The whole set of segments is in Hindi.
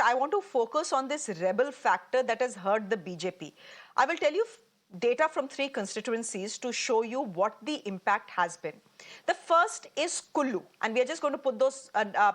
I want to focus on this rebel factor that has hurt the BJP. I will tell you data from 3 constituencies to show you what the impact has been. The first is Kullu, and we are just going to put those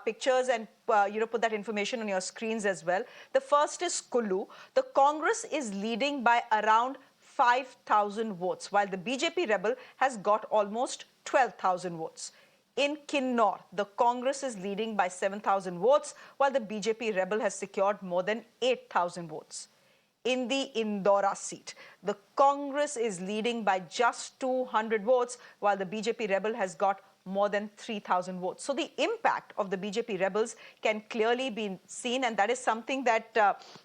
pictures and put that information on your screens as well. The first is Kullu. The Congress is leading by around 5,000 votes, while the BJP rebel has got almost 12,000 votes. In Kinnaur, the Congress is leading by 7,000 votes, while the BJP rebel has secured more than 8,000 votes. In the Indora seat, the Congress is leading by just 200 votes, while the BJP rebel has got more than 3,000 votes. So the impact of the BJP rebels can clearly be seen, and that is something that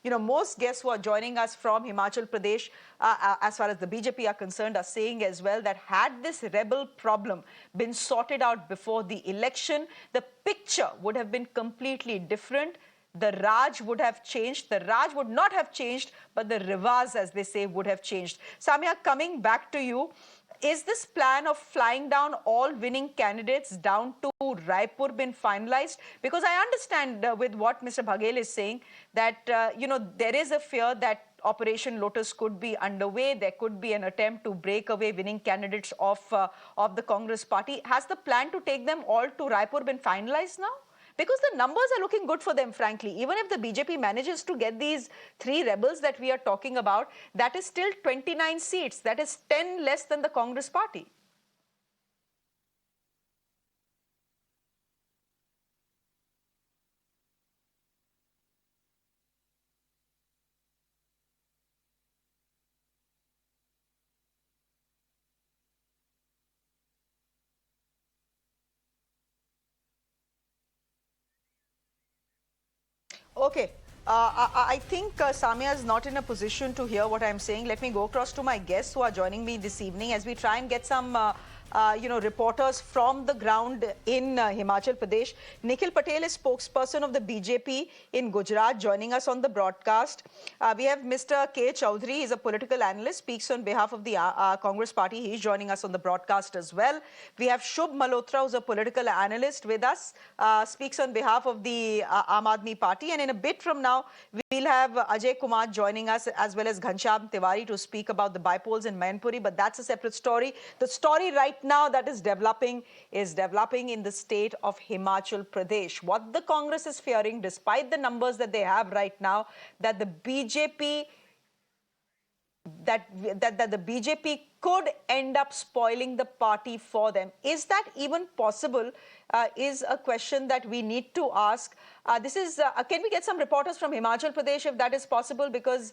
most guests who are joining us from Himachal Pradesh, as far as the BJP are concerned, are saying as well that had this rebel problem been sorted out before the election, the picture would have been completely different. The Raj would have changed. The Raj would not have changed, but the Rivas, as they say, would have changed. Samia, coming back to you, is this plan of flying down all winning candidates down to Raipur been finalized? Because I understand with what Mr. Baghel is saying that, there is a fear that Operation Lotus could be underway. There could be an attempt to break away winning candidates of the Congress party. Has the plan to take them all to Raipur been finalized now? Because the numbers are looking good for them, frankly. Even if the BJP manages to get these 3 rebels that we are talking about, that is still 29 seats. That is 10 less than the Congress party. Okay. I think Samia is not in a position to hear what I'm saying. Let me go across to my guests who are joining me this evening as we try and get some reporters from the ground in Himachal Pradesh. Nikhil Patel is spokesperson of the BJP in Gujarat, joining us on the broadcast. We have Mr. K. Chaudhary, he's a political analyst, speaks on behalf of the Congress party. He's joining us on the broadcast as well. We have Shubh Malhotra, who's a political analyst with us, speaks on behalf of the Aam Aadmi party. And in a bit from now, we'll have Ajay Kumar joining us, as well as Ghanshyam Tiwari, to speak about the bypolls in Mainpuri, but that's a separate story. The story right now that is developing in the state of Himachal Pradesh. What the Congress is fearing, despite the numbers that they have right now, that the BJP that the BJP could end up spoiling the party for them. Is that even possible? Is a question that we need to ask. Can we get some reporters from Himachal Pradesh if that is possible? Because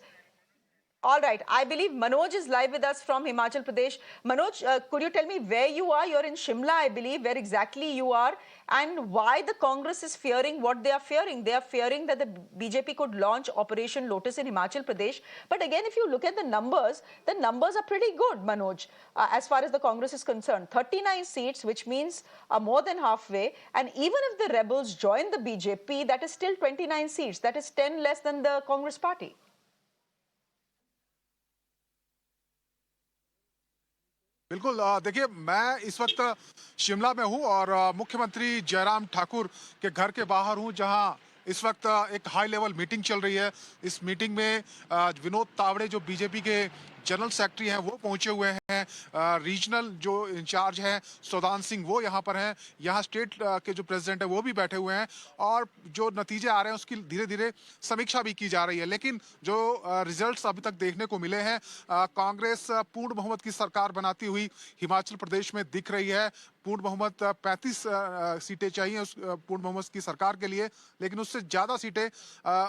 all right, I believe Manoj is live with us from Himachal Pradesh. Manoj, could you tell me where you are? You're in Shimla, I believe, where exactly you are, and why the Congress is fearing what they are fearing. They are fearing that the BJP could launch Operation Lotus in Himachal Pradesh. But again, if you look at the numbers are pretty good, Manoj, as far as the Congress is concerned. 39 seats, which means more than halfway. And even if the rebels join the BJP, that is still 29 seats. That is 10 less than the Congress party. बिल्कुल देखिए मैं इस वक्त शिमला में हूं और मुख्यमंत्री जयराम ठाकुर के घर के बाहर हूं जहां इस वक्त एक हाई लेवल मीटिंग चल रही है। इस मीटिंग में विनोद तावड़े जो बीजेपी के जनरल सेक्रेटरी हैं वो पहुंचे हुए हैं। रीजनल जो इंचार्ज हैं सौदान सिंह वो यहाँ पर हैं। यहाँ स्टेट के जो प्रेसिडेंट है वो भी बैठे हुए हैं और जो नतीजे आ रहे हैं उसकी धीरे धीरे समीक्षा भी की जा रही है। लेकिन जो रिजल्ट्स अभी तक देखने को मिले हैं, कांग्रेस पूर्ण बहुमत की सरकार बनाती हुई हिमाचल प्रदेश में दिख रही है। पूर्ण बहुमत 35 सीटें चाहिए उस पूर्ण बहुमत की सरकार के लिए, लेकिन उससे ज्यादा सीटें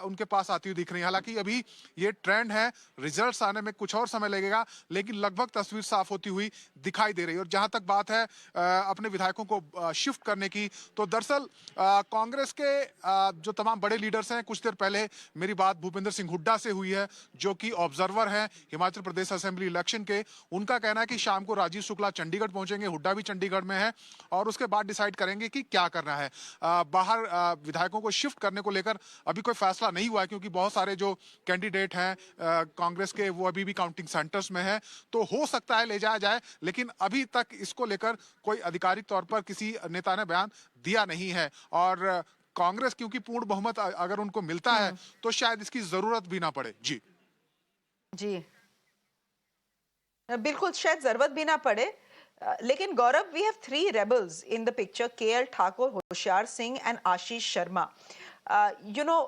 उनके पास आती हुई दिख रही हैं। हालांकि अभी ये ट्रेंड है, रिजल्ट्स आने में कुछ और समय लगेगा, लेकिन लगभग तस्वीर साफ होती हुई दिखाई दे रही है। और जहां तक बात है अपने विधायकों को शिफ्ट करने की, तो दरअसल कांग्रेस के जो तमाम बड़े लीडर्स हैं, कुछ देर पहले मेरी बात भूपेंद्र सिंह हुड्डा से हुई है जो कि ऑब्जर्वर हैं हिमाचल प्रदेश असेंबली इलेक्शन के। उनका कहना है कि शाम को राजीव शुक्ला चंडीगढ़ पहुंचेंगे, हुड्डा भी चंडीगढ़ में है, और उसके बाद डिसाइड करेंगे कि क्या करना है। बाहर विधायकों को शिफ्ट करने को लेकर अभी कोई फैसला नहीं हुआ है, क्योंकि बहुत सारे जो कैंडिडेट हैं कांग्रेस के वो अभी भी काउंटिंग सेंटर्स में है, तो हो सकता है ले जाया जाए, लेकिन अभी तक इसको लेकर कोई आधिकारिक तौर पर किसी नेता ने बयान दिया नहीं है। और कांग्रेस क्योंकि पूर्ण बहुमत अगर उनको मिलता है तो शायद इसकी जरूरत भी ना पड़े। जी जी बिल्कुल शायद जरूरत भी ना पड़े। लेकिन Gaurav, we have three rebels in the picture, KL Thakur, Hoshiyar Singh and Ashish Sharma. You know,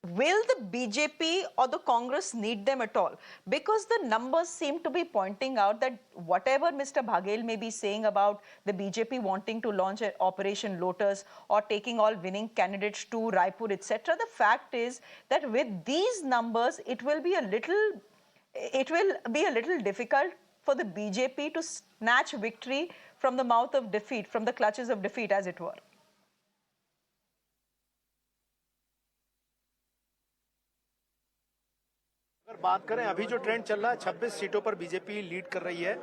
will the BJP or the Congress need them at all? Because the numbers seem to be pointing out that whatever Mr. Baghel may be saying about the BJP wanting to launch an Operation Lotus or taking all winning candidates to Raipur, etc., the fact is that with these numbers, it will be a little difficult for the BJP to snatch victory from the mouth of defeat, from the clutches of defeat, as it were. अगर बात करें अभी जो ट्रेंड चल रहा है, 26 सीटों पर बीजेपी लीड कर रही है,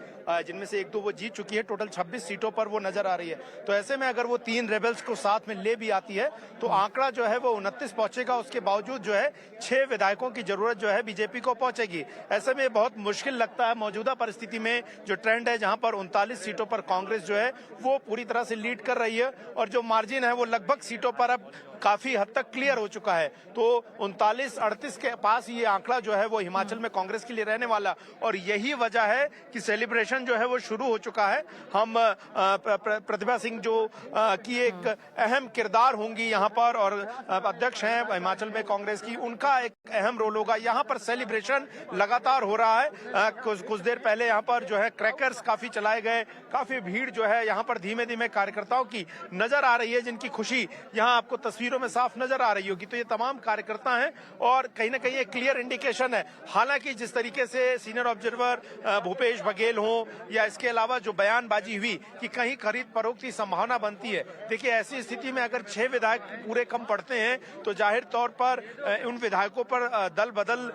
जिनमें से एक दो वो जीत चुकी है। टोटल 26 सीटों पर वो नजर आ रही है। तो ऐसे में अगर वो 3 रेबल्स को साथ में ले भी आती है तो आंकड़ा जो है वो 29 पहुंचेगा। उसके बावजूद जो है 6 विधायकों की जरूरत जो है बीजेपी को पहुंचेगी। ऐसे में बहुत मुश्किल लगता है मौजूदा परिस्थिति में जो ट्रेंड है, जहां पर 39 सीटों पर कांग्रेस जो है वो पूरी तरह से लीड कर रही है और जो मार्जिन है वो लगभग सीटों पर अब काफी हद तक क्लियर हो चुका है। तो 39-38 के पास ये आंकड़ा जो है वो हिमाचल में कांग्रेस के लिए रहने वाला, और यही वजह है कि सेलिब्रेशन जो है वो शुरू हो चुका है। हम प्रतिभा सिंह जो की एक अहम किरदार होंगी यहाँ पर, और अध्यक्ष हैं हिमाचल में कांग्रेस की, उनका एक अहम रोल होगा। यहाँ पर सेलिब्रेशन लगातार हो रहा है। कुछ देर पहले यहाँ पर जो है क्रैकर्स काफी चलाए गए, काफी भीड़ जो है यहाँ पर धीमे धीमे कार्यकर्ताओं की नजर आ रही है, जिनकी खुशी यहाँ आपको तस्वीरों में साफ नजर आ रही होगी। तो ये तमाम कार्यकर्ता हैं और कहीं ना कहीं एक क्लियर इंडिकेशन है। हालांकि जिस तरीके से सीनियर ऑब्जर्वर भूपेश बघेल हो या इसके अलावा जो बयानबाजी हुई कि कहीं खरीद फरोख्त की संभावना बनती है, देखिए ऐसी स्थिति में अगर 6 विधायक पूरे कम पड़ते हैं तो जाहिर तौर पर उन विधायकों पर दल बदल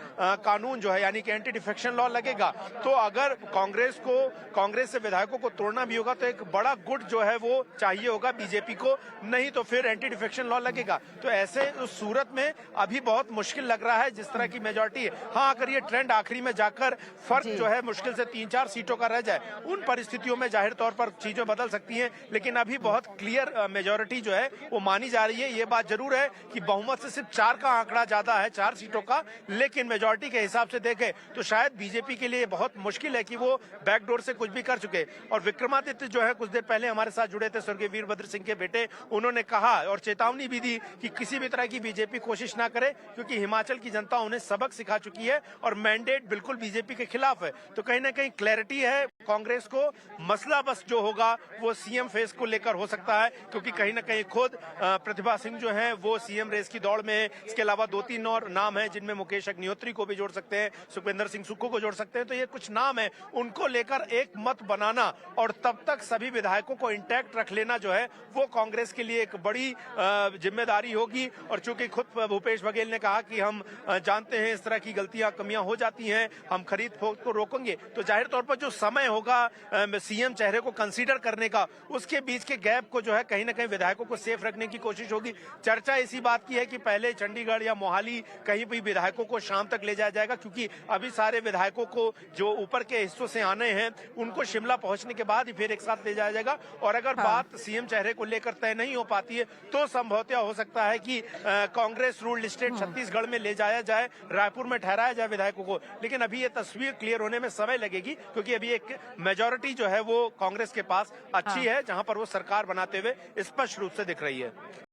कानून जो है यानी कि एंटी डिफेक्शन लॉ लगेगा। तो अगर कांग्रेस से विधायकों को तोड़ना भी होगा तो एक बड़ा गुट जो है वो चाहिए होगा बीजेपी को, नहीं तो फिर एंटी डिफेक्शन लॉ लगेगा। तो ऐसे उस सूरत में अभी बहुत मुश्किल लग रहा है जिस तरह की मेजॉरिटी है। हाँ, अगर ये ट्रेंड आखिरी में जाकर फर्क जो है मुश्किल से 3-4 सीटों का रह जाए, उन परिस्थितियों में जाहिर तौर पर चीजें बदल सकती हैं, लेकिन अभी बहुत क्लियर मेजॉरिटी जो है वो मानी जा रही है। ये बात जरूर है कि बहुमत से सिर्फ 4 का आंकड़ा ज्यादा है, 4 सीटों का, लेकिन मेजॉरिटी के हिसाब से देखें तो शायद बीजेपी के लिए बहुत मुश्किल है कि वो बैकडोर से कुछ भी कर चुके। और विक्रमादित्य जो है कुछ देर पहले हमारे साथ जुड़े थे, स्वर्गीय वीरभद्र सिंह के बेटे, उन्होंने कहा और चेतावनी भी दी कि किसी भी तरह की बीजेपी कोशिश ना करे, क्योंकि हिमाचल की जनता उन्हें सबक सिखा चुकी है और मैंडेट बिल्कुल बीजेपी के खिलाफ है। तो कहीं ना कहीं क्लैरिटी है कांग्रेस को। मसला बस जो होगा वो सीएम फेस को लेकर हो सकता है, क्योंकि कहीं ना कहीं खुद प्रतिभा सिंह जो है वो सीएम रेस की दौड़ में है। इसके अलावा 2-3 और नाम है जिनमें मुकेश अग्निहोत्री को भी जोड़ सकते हैं, सुखविंदर सिंह सुक्खू को जोड़ सकते हैं। तो ये कुछ नाम है, उनको लेकर एक मत बनाना और तब तक सभी विधायकों को इंटैक्ट रख लेना जो है वो कांग्रेस के लिए एक बड़ी जिम्मेदारी होगी। और चूंकि खुद भूपेश बघेल ने कहा कि हम जानते हैं इस तरह की गलतियां कमियां हो जाती हैं, हम खरीद फरोख्त को रोकेंगे, तो जाहिर तौर पर जो समय होगा सीएम चेहरे को कंसीडर करने का, उसके बीच के गैप को जो है कहीं ना कहीं विधायकों को सेफ रखने की कोशिश होगी। चर्चा इसी बात की है कि पहले चंडीगढ़ या मोहाली कहीं भी विधायकों को शाम तक ले जाया जाएगा, क्योंकि अभी सारे विधायकों को जो ऊपर के हिस्सों से आने हैं उनको शिमला पहुंचने के बाद ही फिर एक साथ ले जाया जाएगा। और अगर बात सीएम चेहरे को लेकर तय नहीं हो पाती है तो संभवतः हो सकता है कि कांग्रेस रूल्ड स्टेट छत्तीसगढ़ में ले जाया जाए, रायपुर में ठहराया जाए विधायकों को। लेकिन अभी ये तस्वीर क्लियर होने में समय लगेगी, क्योंकि अभी एक मेजॉरिटी जो है वो कांग्रेस के पास अच्छी है, जहां पर वो सरकार बनाते हुए स्पष्ट रूप से दिख रही है।